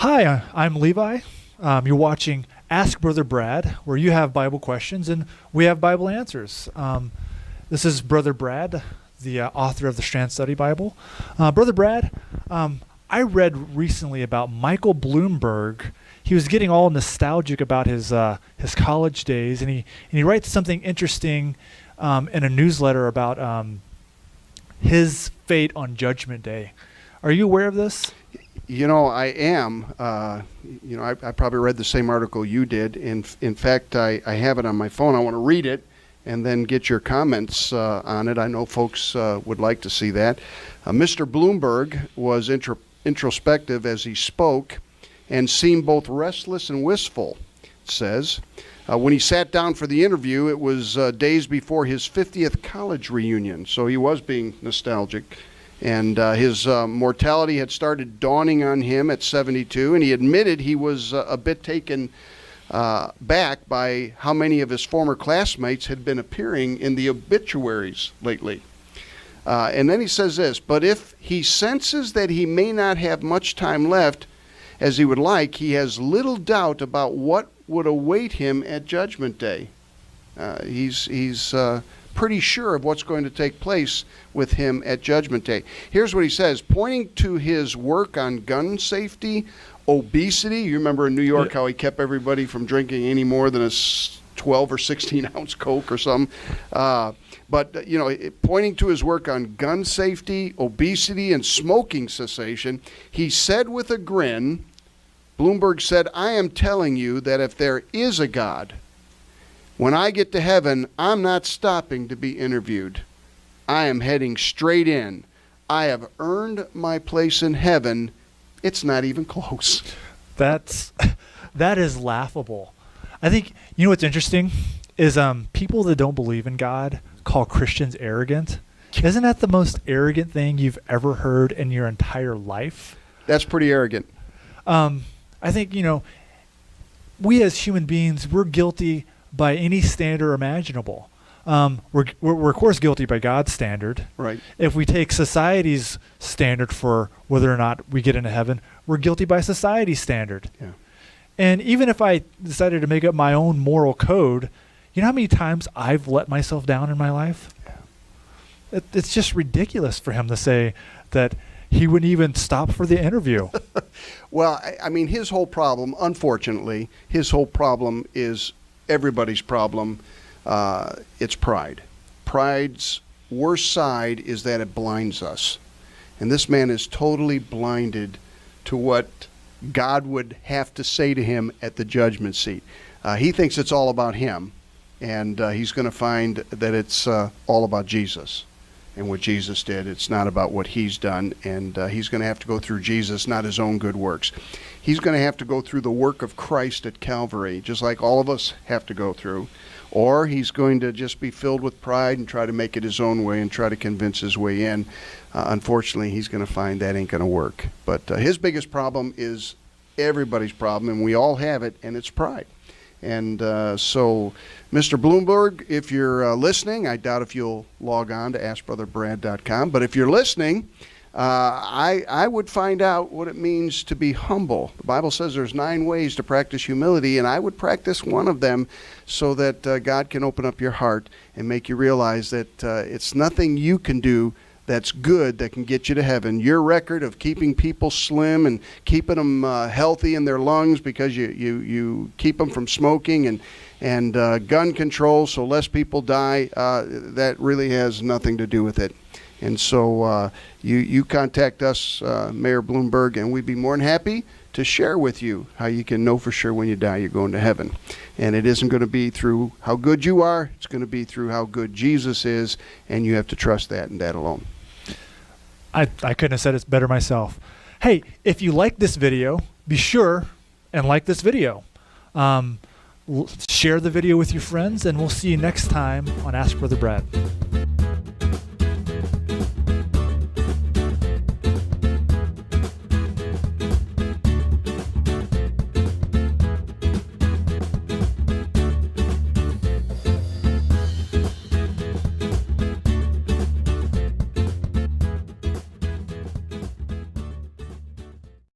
Hi, I'm Levi. You're watching Ask Brother Brad, where you have Bible questions and we have Bible answers. This is Brother Brad, the author of the Strand Study Bible. Brother Brad, I read recently about Michael Bloomberg. He was getting all nostalgic about his college days, and he writes something interesting in a newsletter about his fate on Judgment Day. Are you aware of this? You know, I am. I probably read the same article you did. In fact, I have it on my phone. I want to read it and then get your comments on it. I know folks would like to see that. Mr. Bloomberg was introspective as he spoke and seemed both restless and wistful, it says. When he sat down for the interview, it was days before his 50th college reunion, so he was being nostalgic. And his mortality had started dawning on him at 72, and he admitted he was a bit taken back by how many of his former classmates had been appearing in the obituaries lately. And then he says this, but if he senses that he may not have much time left as he would like, he has little doubt about what would await him at Judgment Day. He's pretty sure of what's going to take place with him at Judgment Day. Here's what he says, pointing to his work on gun safety, obesity. You remember in New York how he kept everybody from drinking any more than a 12 or 16 ounce Coke or something. But pointing to his work on gun safety, obesity, and smoking cessation, he said with a grin, Bloomberg said, I am telling you that if there is a God, when I get to heaven, I'm not stopping to be interviewed. I am heading straight in. I have earned my place in heaven. It's not even close. That is laughable. I think, what's interesting is people that don't believe in God call Christians arrogant. Isn't that the most arrogant thing you've ever heard in your entire life? That's pretty arrogant. I think, we as human beings, we're guilty by any standard imaginable. We're of course guilty by God's standard. Right. If we take society's standard for whether or not we get into heaven, we're guilty by society's standard. Yeah. And even if I decided to make up my own moral code, you know how many times I've let myself down in my life? Yeah. It's just ridiculous for him to say that he wouldn't even stop for the interview. Well, I mean, his whole problem, unfortunately, is everybody's problem. It's pride. Pride's worst side is that it blinds us. And this man is totally blinded to what God would have to say to him at the judgment seat. He thinks it's all about him, and he's going to find that it's all about Jesus and what Jesus did. It's not about what he's done, and he's going to have to go through Jesus, not his own good works. He's going to have to go through the work of Christ at Calvary, just like all of us have to go through. Or he's going to just be filled with pride and try to make it his own way and try to convince his way in. Unfortunately, he's going to find that ain't going to work. But his biggest problem is everybody's problem, and we all have it, and it's pride. And so, Mr. Bloomberg, if you're listening, I doubt if you'll log on to AskBrotherBrad.com, but if you're listening, I would find out what it means to be humble. The Bible says there's 9 ways to practice humility, and I would practice one of them so that God can open up your heart and make you realize that it's nothing you can do that's good that can get you to heaven. Your record of keeping people slim and keeping them healthy in their lungs because you keep them from smoking and gun control so less people die, that really has nothing to do with it. And so you contact us, Mayor Bloomberg, and we'd be more than happy to share with you how you can know for sure when you die you're going to heaven. And it isn't going to be through how good you are. It's going to be through how good Jesus is, and you have to trust that and that alone. I couldn't have said it better myself. Hey, if you like this video, be sure and like this video. Share the video with your friends, and we'll see you next time on Ask Brother Brad.